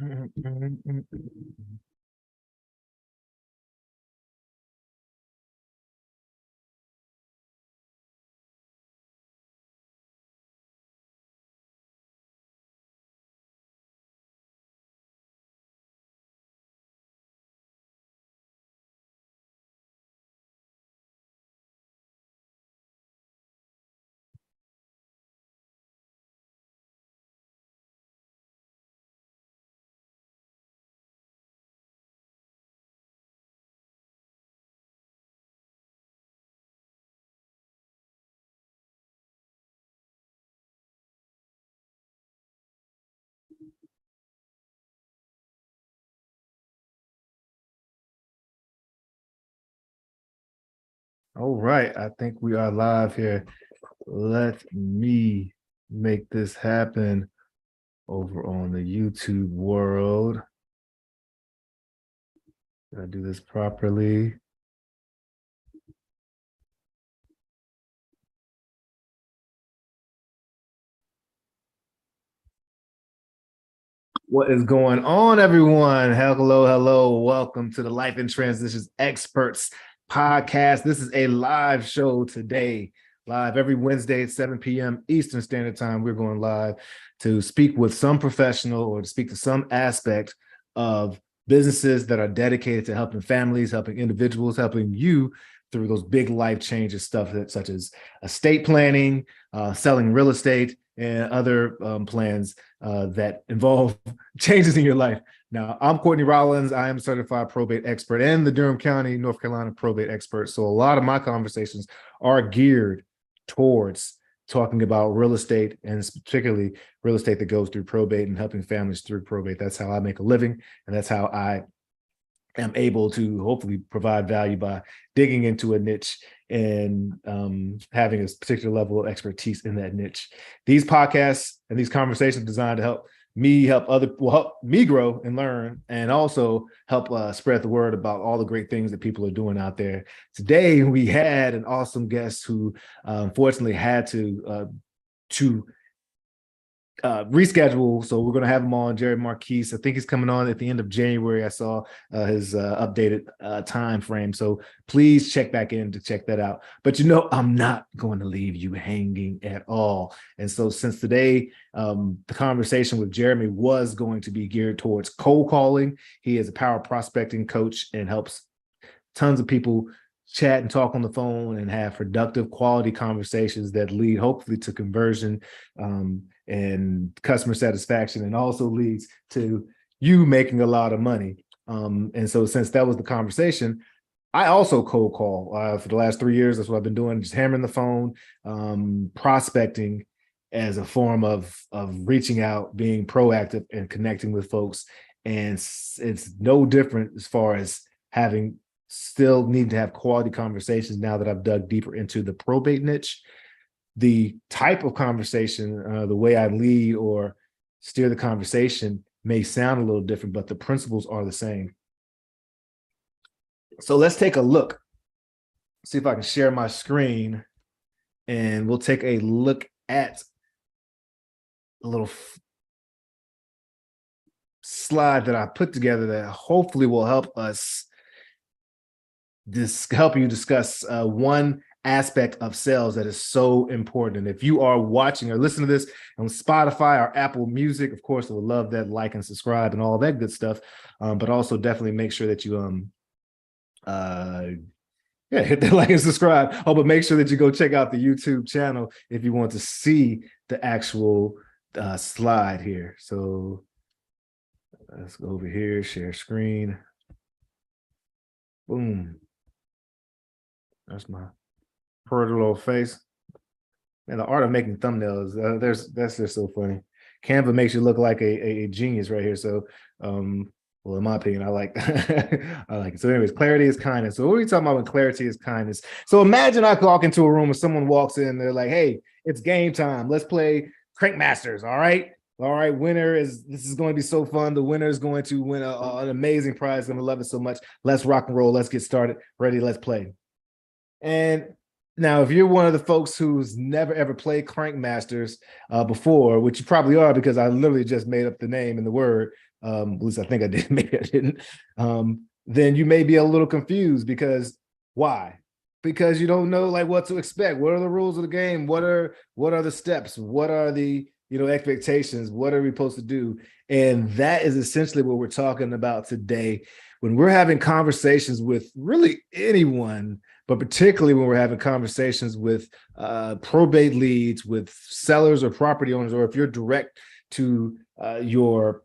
All right, I think we are live here. Let me make this happen over on the YouTube world. Did I do this properly? What is going on, everyone? Hello, hello. Welcome to the Life and Transitions Experts podcast. This is a live show today, live every Wednesday at 7 p.m. Eastern Standard Time. We're going live to speak with some professional or to speak to some aspect of businesses that are dedicated to helping families, helping individuals, helping you through those big life changes, stuff that such as estate planning, selling real estate, and other plans that involve changes in your life. Now, I'm Courtney Rollins. I am a certified probate expert and the Durham County, North Carolina probate expert. So a lot of my conversations are geared towards talking about real estate, and particularly real estate that goes through probate and helping families through probate. That's how I make a living, and that's how I am able to hopefully provide value by digging into a niche and having a particular level of expertise in that niche. These podcasts and these conversations are designed to help me grow and learn, and also help spread the word about all the great things that people are doing out there. Today, we had an awesome guest who unfortunately had to reschedule, so we're going to have him on. Jerry Marquise, I think he's coming on at the end of January. I saw his updated time frame, so please check back in to check that out. But I'm not going to leave you hanging at all. And so since today the conversation with Jeremy was going to be geared towards cold calling, he is a power prospecting coach and helps tons of people chat and talk on the phone and have productive quality conversations that lead hopefully to conversion and customer satisfaction, and also leads to you making a lot of money. And so since that was the conversation, I also cold call for the last 3 years. That's what I've been doing, just hammering the phone, prospecting as a form of reaching out, being proactive and connecting with folks. And it's no different as far as still need to have quality conversations now that I've dug deeper into the probate niche. The type of conversation, the way I lead or steer the conversation may sound a little different, but the principles are the same. So let's take a look. See if I can share my screen, and we'll take a look at a little slide that I put together that hopefully will help us help you discuss one aspect of sales that is so important. And if you are watching or listening to this on Spotify or Apple Music, of course, I would love that like and subscribe and all that good stuff. But also definitely make sure that you hit that like and subscribe. Oh, but make sure that you go check out the YouTube channel if you want to see the actual slide here. So let's go over here, share screen. Boom. That's my pretty little face. And the art of making thumbnails, that's just so funny. Canva makes you look like a genius right here. So, well, in my opinion, I like I like it. So anyways, clarity is kindness. So what are we talking about when clarity is kindness? So imagine I walk into a room and someone walks in, they're like, hey, it's game time. Let's play Crank Masters, all right? All right, this is going to be so fun. The winner is going to win an amazing prize. Going to love it so much. Let's rock and roll. Let's get started. Ready, let's play. And now, if you're one of the folks who's never ever played Crank Masters before, which you probably are because I literally just made up the name and the word, at least I think I did, maybe I didn't, then you may be a little confused because why? Because you don't know like what to expect. What are the rules of the game? What are the steps? What are the expectations? What are we supposed to do? And that is essentially what we're talking about today. When we're having conversations with really anyone, but particularly when we're having conversations with probate leads, with sellers or property owners, or if you're direct to your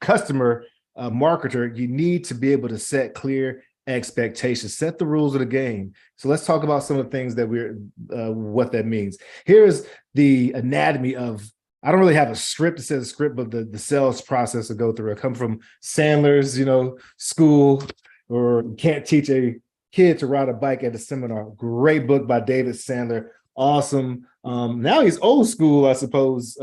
customer marketer, you need to be able to set clear expectations, set the rules of the game. So let's talk about some of the things that what that means. Here's the anatomy of, I don't really have a script that says a script, but the sales process to go through. I come from Sandler's, school, or you can't teach a kid to ride a bike at a seminar. Great book by David Sandler. Awesome. Now he's old school, I suppose,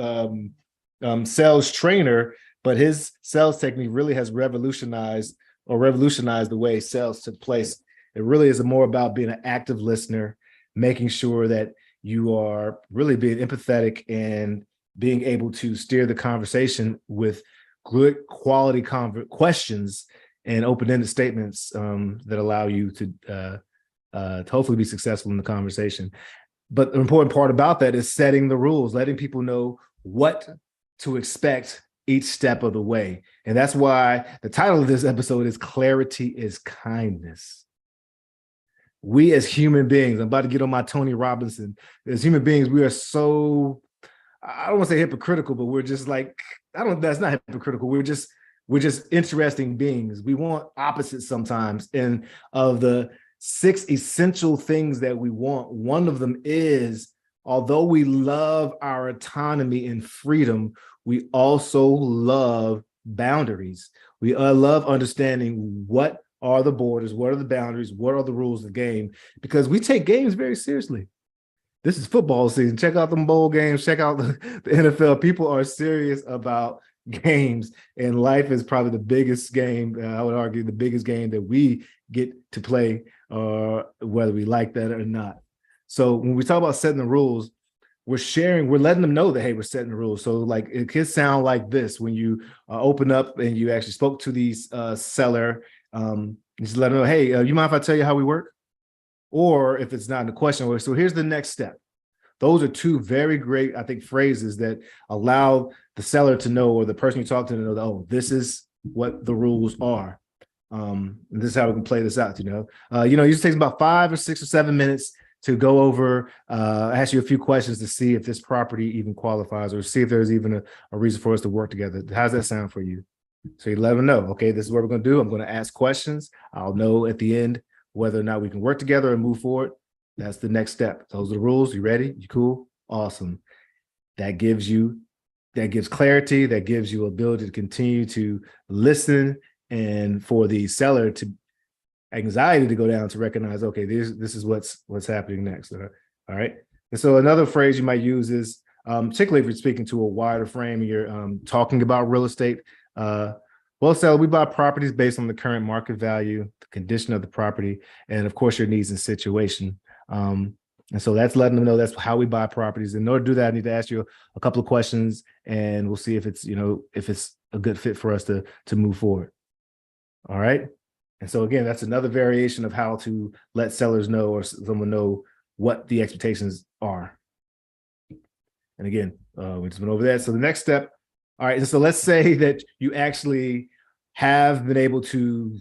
sales trainer, but his sales technique really has revolutionized the way sales took place. It really is more about being an active listener, making sure that you are really being empathetic and being able to steer the conversation with good quality questions and open-ended statements that allow you to hopefully be successful in the conversation. But the important part about that is setting the rules, letting people know what to expect each step of the way. And that's why the title of this episode is Clarity is Kindness. We as human beings, I'm about to get on my Tony Robinson, as human beings, we are so, I don't want to say hypocritical, but we're just like, that's not hypocritical. We're just interesting beings. We want opposites sometimes. And of the 6 essential things that we want, one of them is, although we love our autonomy and freedom, we also love boundaries. We love understanding what are the borders, what are the boundaries, what are the rules of the game, because we take games very seriously. This is football season. Check out them bowl games, check out the NFL. People are serious about games, and life is probably the biggest game, I would argue the biggest game that we get to play, whether we like that or not. So when we talk about setting the rules, we're letting them know that, hey, we're setting the rules. So like it could sound like this when you open up and you actually spoke to these seller, just let them know, hey, you mind if I tell you how we work? Or if it's not in the question, so here's the next step. Those are 2 very great, I think, phrases that allow the seller to know, or the person you talk to know that, oh, this is what the rules are. And this is how we can play this out, it usually takes about 5 or 6 or 7 minutes to go over, ask you a few questions to see if this property even qualifies, or see if there's even a reason for us to work together. How's that sound for you? So you let them know, okay, this is what we're going to do. I'm going to ask questions. I'll know at the end whether or not we can work together and move forward. That's the next step. Those are the rules. You ready? You cool? Awesome. That gives clarity. That gives you ability to continue to listen, and for the seller to anxiety to go down to recognize, okay, this is what's happening next. All right. And so another phrase you might use is, particularly if you're speaking to a wider frame, you're talking about real estate. Well, seller, we buy properties based on the current market value, the condition of the property, and of course your needs and situation. And so that's letting them know that's how we buy properties. In order to do that, I need to ask you a couple of questions, and we'll see if it's a good fit for us to move forward. All right. And so again, that's another variation of how to let sellers know, or someone know, what the expectations are. And again, we just went over that. So the next step, all right, and so let's say that you actually have been able to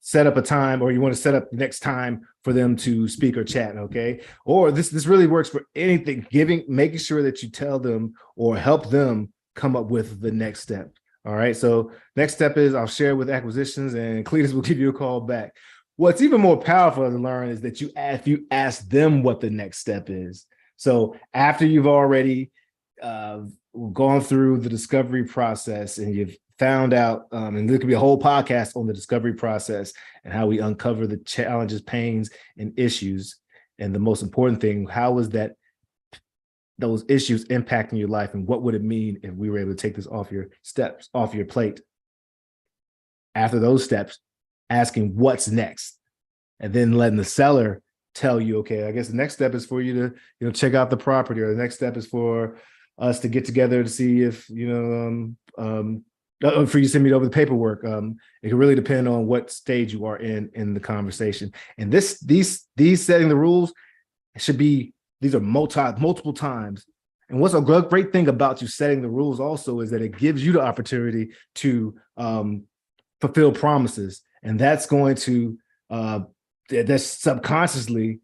set up a time, or you want to set up the next time for them to speak or chat, okay? Or this really works for anything, making sure that you tell them or help them come up with the next step. All right, so next step is I'll share with acquisitions, and Cletus will give you a call back. What's even more powerful to learn is that you ask them what the next step is. So after you've already gone through the discovery process and you've found out, and there could be a whole podcast on the discovery process and how we uncover the challenges, pains, and issues. And the most important thing, how is those issues impacting your life, and what would it mean if we were able to take this off your plate? After those steps, asking what's next, and then letting the seller tell you, okay, I guess the next step is for you to check out the property, or the next step is for us to get together to see if, for you to send me over the paperwork. It can really depend on what stage you are in the conversation. And these setting the rules these are multiple times. And what's a great thing about you setting the rules also is that it gives you the opportunity to fulfill promises. And that's going to, that's subconsciously,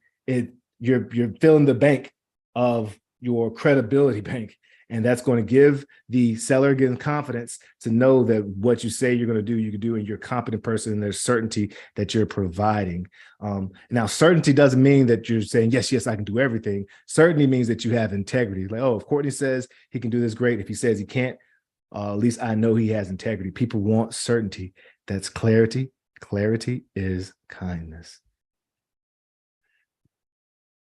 you're filling the bank of your credibility bank. And that's going to give the seller, again, confidence to know that what you say you're going to do, you can do, and you're a competent person, and there's certainty that you're providing. Now, certainty doesn't mean that you're saying, yes, I can do everything. Certainty means that you have integrity. Like, oh, if Courtney says he can do this, great. If he says he can't, at least I know he has integrity. People want certainty. That's clarity. Clarity is kindness.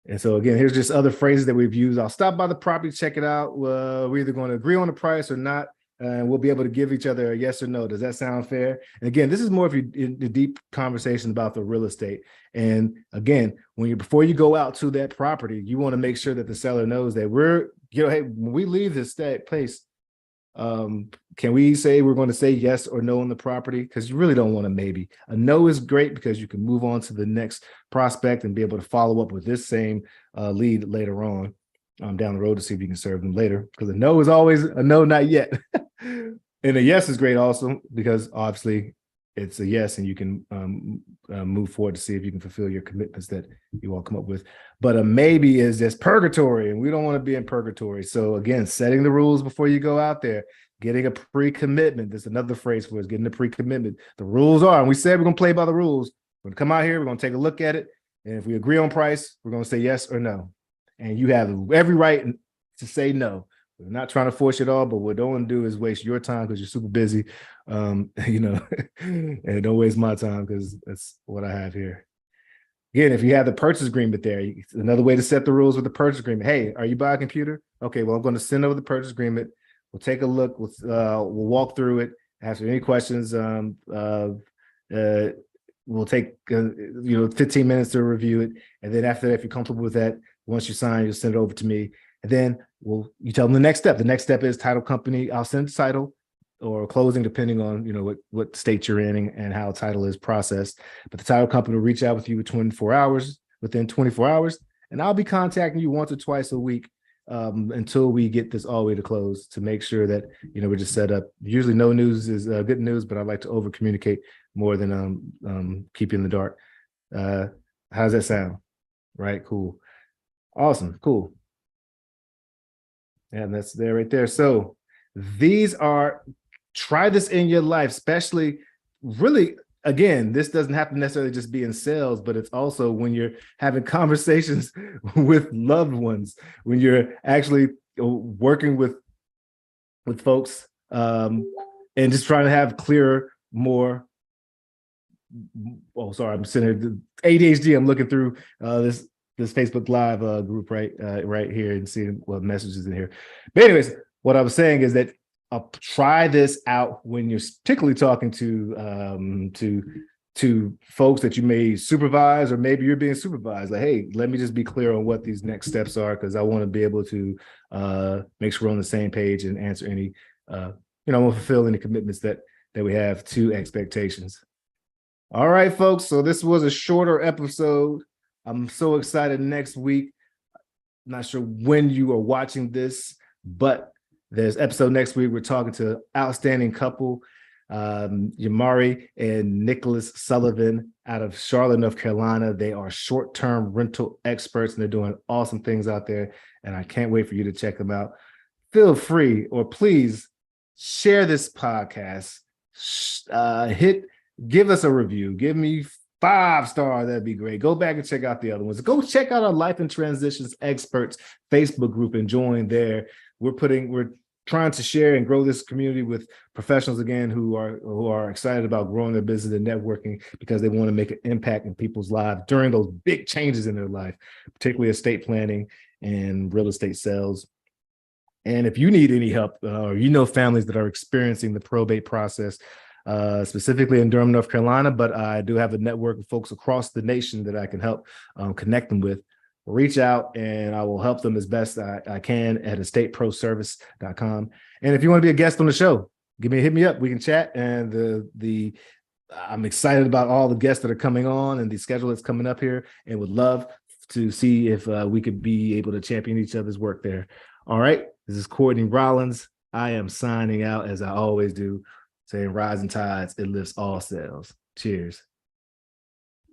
And so again, here's just other phrases that we've used. I'll stop by the property, check it out. We're either going to agree on the price or not, and we'll be able to give each other a yes or no. Does that sound fair? And again, this is more of the deep conversation about the real estate. And again, before you go out to that property, you want to make sure that the seller knows that hey, when we leave this place, can we say we're going to say yes or no on the property? Because you really don't want a maybe. A no is great because you can move on to the next prospect and be able to follow up with this same lead later on down the road to see if you can serve them later. Because a no is always a no, not yet. And a yes is great also because obviously it's a yes and you can move forward to see if you can fulfill your commitments that you all come up with. But a maybe is just purgatory, and we don't want to be in purgatory. So again, setting the rules before you go out there, getting a pre-commitment. There's another phrase for us, getting a pre-commitment. The rules are, and we said we're going to play by the rules. We're going to come out here, we're going to take a look at it. And if we agree on price, we're going to say yes or no. And you have every right to say no. We're not trying to force it all, but what I don't want to do is waste your time because you're super busy, and don't waste my time because that's what I have here. Again, if you have the purchase agreement there, another way to set the rules with the purchase agreement. Hey, are you buying a computer? Okay, well, I'm going to send over the purchase agreement. We'll take a look. We'll walk through it. Answer any questions. We'll take 15 minutes to review it, and then after that, if you're comfortable with that, once you sign, you'll send it over to me. And then you tell them the next step. The next step is title company. I'll send the title or closing, depending on what state you're in and how title is processed. But the title company will reach out with you within 24 hours, and I'll be contacting you once or twice a week until we get this all the way to close to make sure that we're just set up. Usually, no news is good news, but I like to over communicate more than keep you in the dark. How does that sound? Right? Cool. Awesome. Cool. And that's there right there. So try this in your life, especially really, again, this doesn't have to necessarily just be in sales, but it's also when you're having conversations with loved ones, when you're actually working with folks and just trying to have clearer, more. Oh, sorry, I'm sitting here. ADHD. I'm looking through this Facebook Live group right here and seeing what messages in here. But anyways, what I was saying is that try this out when you're particularly talking to folks that you may supervise, or maybe you're being supervised. Like, hey, let me just be clear on what these next steps are, because I want to be able to make sure we're on the same page and answer any, fulfill any commitments that we have to expectations. All right, folks. So this was a shorter episode. I'm so excited next week. I'm not sure when you are watching this, but there's episode next week. We're talking to an outstanding couple, Yamari and Nicholas Sullivan out of Charlotte, North Carolina. They are short-term rental experts, and they're doing awesome things out there, and I can't wait for you to check them out. Feel free, or please share this podcast. Give us a review. Give me 5-star. That'd be great. Go back and check out the other ones. Go check out our Life and Transitions Experts Facebook group and join there. We're trying to share and grow this community with professionals, again, who are excited about growing their business and networking because they want to make an impact in people's lives during those big changes in their life, particularly estate planning and real estate sales. And if you need any help, or families that are experiencing the probate process, specifically in Durham, North Carolina, but I do have a network of folks across the nation that I can help connect them with. reach out and I will help them as best I can at estateproservice.com. And if you want to be a guest on the show, hit me up. We can chat. And I'm excited about all the guests that are coming on and the schedule that's coming up here, and would love to see if we could be able to champion each other's work there. All right. This is Courtney Rollins. I am signing out as I always do, saying rising tides, it lifts all sails. Cheers.